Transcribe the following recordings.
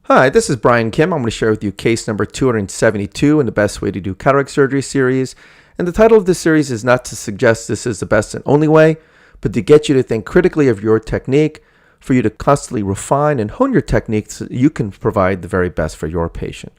Hi, this is Brian Kim. I'm going to share with you case number 272 in the Best Way to Do Cataract Surgery series. And the title of this series is not to suggest this is the best and only way, but to get you to think critically of your technique, for you to constantly refine and hone your technique so you can provide the very best for your patient.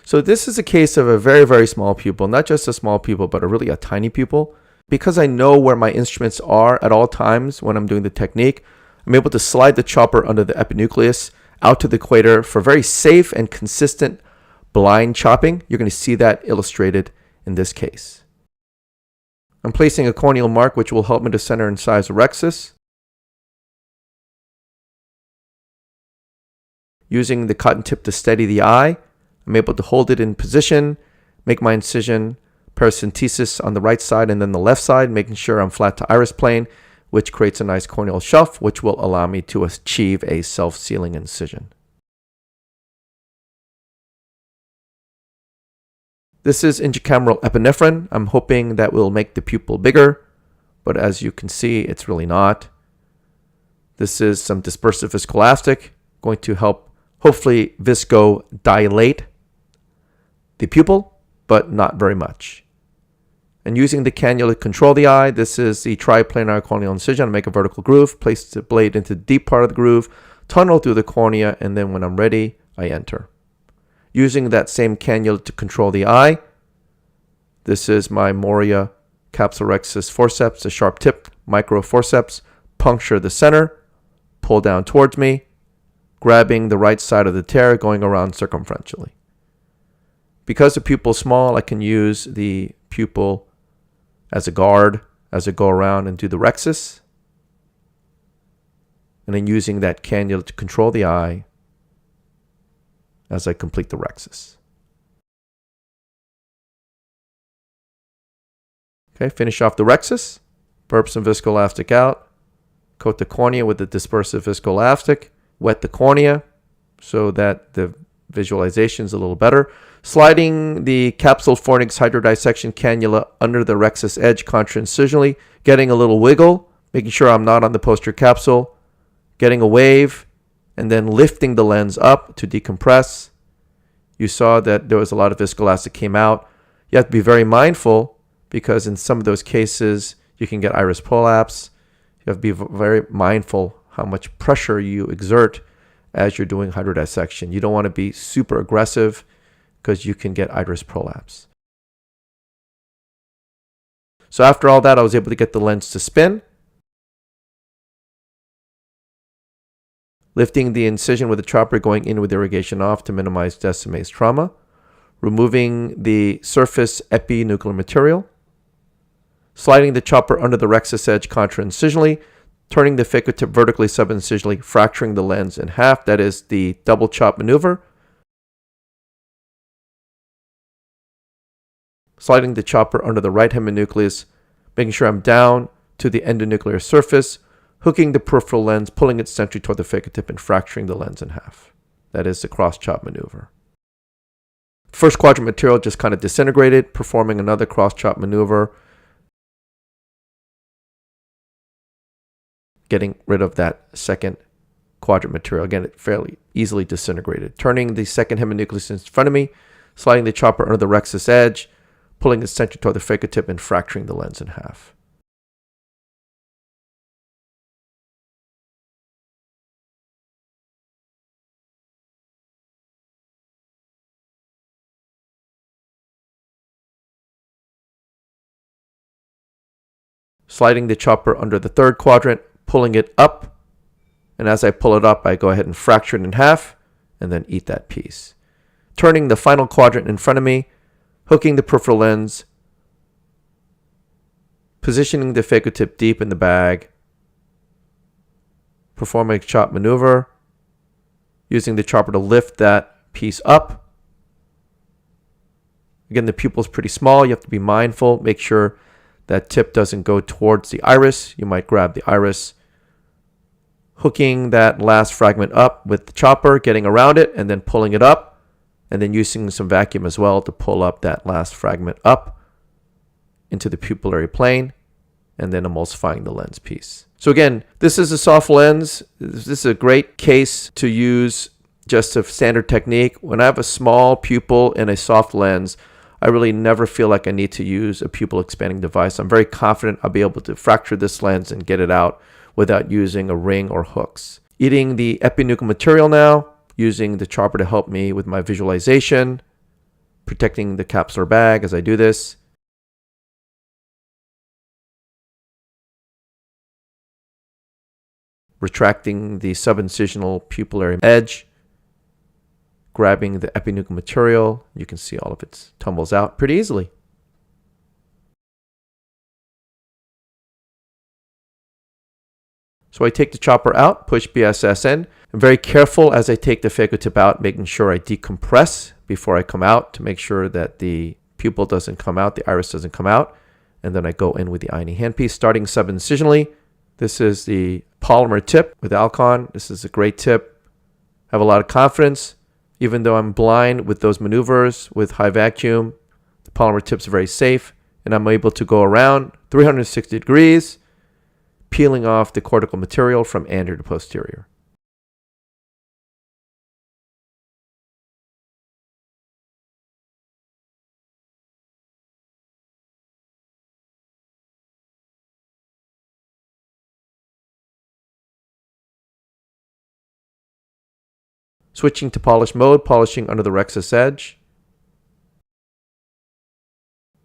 So this is a case of a very, very small pupil, not just a small pupil, but really a tiny pupil. Because I know where my instruments are at all times when I'm doing the technique, I'm able to slide the chopper under the epinucleus out to the equator for very safe and consistent blind chopping. You're going to see that illustrated in this case. I'm placing a corneal mark which will help me to center and size the rhexis. Using the cotton tip to steady the eye, I'm able to hold it in position, make my incision, paracentesis on the right side and then the left side, making sure I'm flat to iris plane, which creates a nice corneal shelf, which will allow me to achieve a self-sealing incision. This is intracameral epinephrine. I'm hoping that will make the pupil bigger, but as you can see, it's really not. This is some dispersive viscoelastic, going to help hopefully viscodilate the pupil, but not very much. And using the cannula to control the eye, this is the triplanar corneal incision. I make a vertical groove, place the blade into the deep part of the groove, tunnel through the cornea, and then when I'm ready, I enter. Using that same cannula to control the eye, this is my Moria capsulorhexis forceps, a sharp tip micro forceps, puncture the center, pull down towards me, grabbing the right side of the tear, going around circumferentially. Because the pupil is small, I can use the pupil as a guard as I go around and do the rhexis. And then using that cannula to control the eye as I complete the rhexis. Okay, finish off the rhexis. Burp some viscoelastic out. Coat the cornea with the dispersive viscoelastic. Wet the cornea so that the visualization is a little better. Sliding the capsule fornix hydrodissection cannula under the rhexis edge contra-incisionally, getting a little wiggle, making sure I'm not on the posterior capsule, getting a wave, and then lifting the lens up to decompress. You saw that there was a lot of viscoelastic came out. You have to be very mindful because in some of those cases you can get iris prolapse. You have to be very mindful how much pressure you exert as you're doing hydrodissection. You don't want to be super aggressive because you can get iris prolapse. So after all that, I was able to get the lens to spin. Lifting the incision with the chopper, going in with irrigation off to minimize Descemet's trauma. Removing the surface epinuclear material. Sliding the chopper under the rhexis edge contra-incisionally. Turning the phaco tip vertically sub-incisionally, fracturing the lens in half. That is the double chop maneuver. Sliding the chopper under the right heminucleus, making sure I'm down to the endonuclear surface, hooking the peripheral lens, pulling it centrally toward the phaco tip and fracturing the lens in half. That is the cross-chop maneuver. First quadrant material just kind of disintegrated, performing another cross-chop maneuver, getting rid of that second quadrant material. Again, it fairly easily disintegrated. Turning the second heminucleus in front of me, sliding the chopper under the rhexis edge, pulling it centrally toward the phaco tip and fracturing the lens in half. Sliding the chopper under the third quadrant, pulling it up, and as I pull it up, I go ahead and fracture it in half, and then eat that piece. Turning the final quadrant in front of me, hooking the peripheral lens, positioning the phaco tip deep in the bag, performing a chop maneuver, using the chopper to lift that piece up. Again, the pupil is pretty small. You have to be mindful. Make sure that tip doesn't go towards the iris. You might grab the iris. Hooking that last fragment up with the chopper, getting around it, and then pulling it up. And then using some vacuum as well to pull up that last fragment up into the pupillary plane, and then emulsifying the lens piece. So again, this is a soft lens. This is a great case to use just a standard technique. When I have a small pupil and a soft lens, I really never feel like I need to use a pupil expanding device. I'm very confident I'll be able to fracture this lens and get it out without using a ring or hooks. Eating the Epinucleus material now, using the chopper to help me with my visualization, protecting the capsular bag as I do this. Retracting the subincisional pupillary edge, grabbing the Epinucleus material. You can see all of it tumbles out pretty easily. So I take the chopper out, push BSS in. I'm very careful as I take the phaco tip out, making sure I decompress before I come out to make sure that the pupil doesn't come out, the iris doesn't come out. And then I go in with the ironing handpiece, starting subincisionally. This is the polymer tip with Alcon. This is a great tip. I have a lot of confidence. Even though I'm blind with those maneuvers with high vacuum, the polymer tips are very safe. And I'm able to go around 360 degrees, peeling off the cortical material from anterior to posterior. Switching to polish mode, polishing under the rexus edge.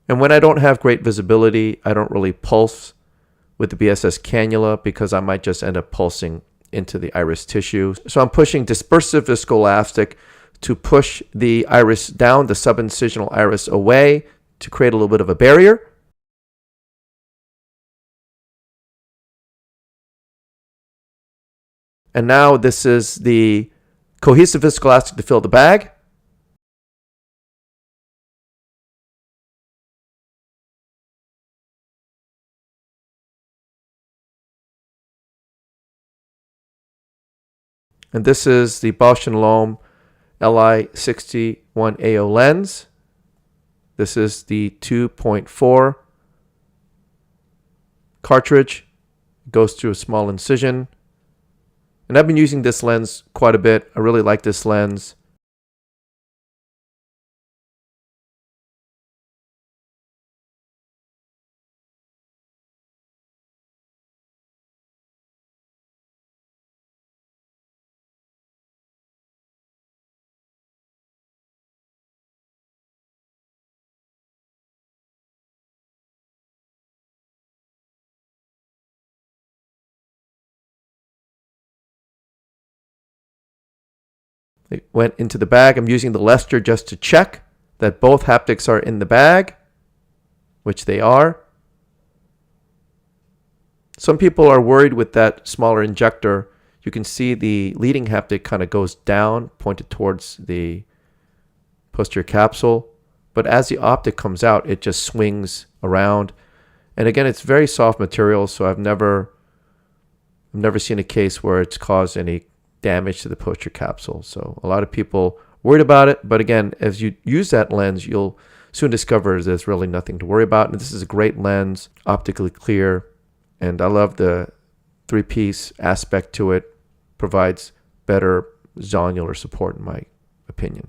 And when I don't have great visibility, I don't really pulse with the BSS cannula because I might just end up pulsing into the iris tissue. So I'm pushing dispersive viscoelastic to push the iris down, the subincisional iris away to create a little bit of a barrier. And now this is the cohesive viscoelastic to fill the bag. And this is the Bausch & Lomb LI61AO lens. This is the 2.4 cartridge. It goes through a small incision. And I've been using this lens quite a bit. I really like this lens. It went into the bag. I'm using the Lester just to check that both haptics are in the bag, which they are. Some people are worried with that smaller injector. You can see the leading haptic kind of goes down, pointed towards the posterior capsule. But as the optic comes out, it just swings around. And again, it's very soft material, so I've never seen a case where it's caused any damage to the posterior capsule. So a lot of people worried about it, but again, as you use that lens, you'll soon discover there's really nothing to worry about. And this is a great lens, optically clear, and I love the three-piece aspect to it. Provides better zonular support in my opinion.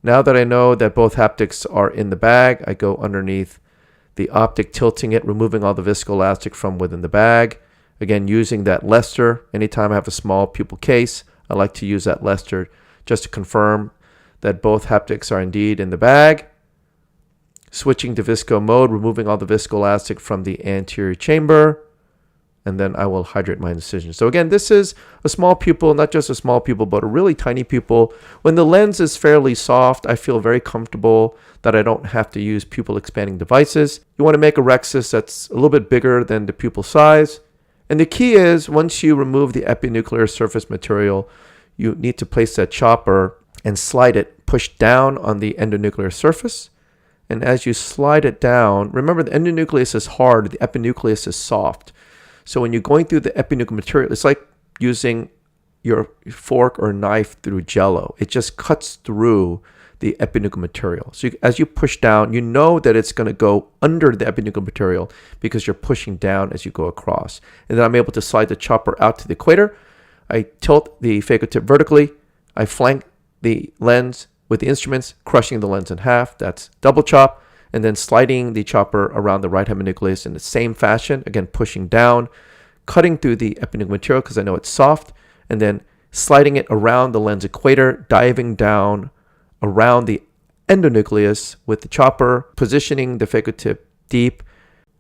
Now that I know that both haptics are in the bag, I go underneath the optic, tilting it, removing all the viscoelastic from within the bag. Again, using that Lester. Anytime I have a small pupil case, I like to use that Lester just to confirm that both haptics are indeed in the bag. Switching to visco mode, removing all the viscoelastic from the anterior chamber, and then I will hydrate my incision. So again, this is a small pupil, not just a small pupil, but a really tiny pupil. When the lens is fairly soft, I feel very comfortable that I don't have to use pupil expanding devices. You want to make a rexus that's a little bit bigger than the pupil size. And the key is, once you remove the epinuclear surface material, you need to place that chopper and slide it, push down on the endonuclear surface. And as you slide it down, remember the endonucleus is hard, the epinucleus is soft. So when you're going through the epinuclear material, it's like using your fork or knife through Jello. It just cuts through the epinuclear material. So as you push down, you know that it's going to go under the epinuclear material because you're pushing down as you go across. And then I'm able to slide the chopper out to the equator. I tilt the phaco tip vertically. I flank the lens with the instruments, crushing the lens in half. That's double chop. And then sliding the chopper around the right heminucleus in the same fashion, again pushing down, cutting through the epinucleus material because I know it's soft, and then sliding it around the lens equator, diving down around the endonucleus with the chopper, positioning the phaco tip deep,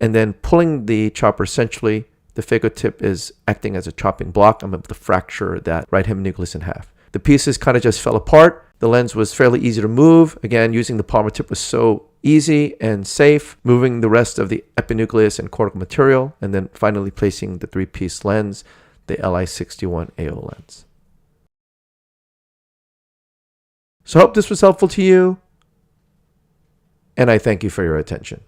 and then pulling the chopper centrally. The phaco tip is acting as a chopping block. I'm able to fracture that right heminucleus in half. The pieces kind of just fell apart. The lens was fairly easy to move. Again, using the polymer tip was so easy and safe. Moving the rest of the epinucleus and cortical material, and then finally placing the 3-piece lens, the Li61 AO lens. So I hope this was helpful to you, and I thank you for your attention.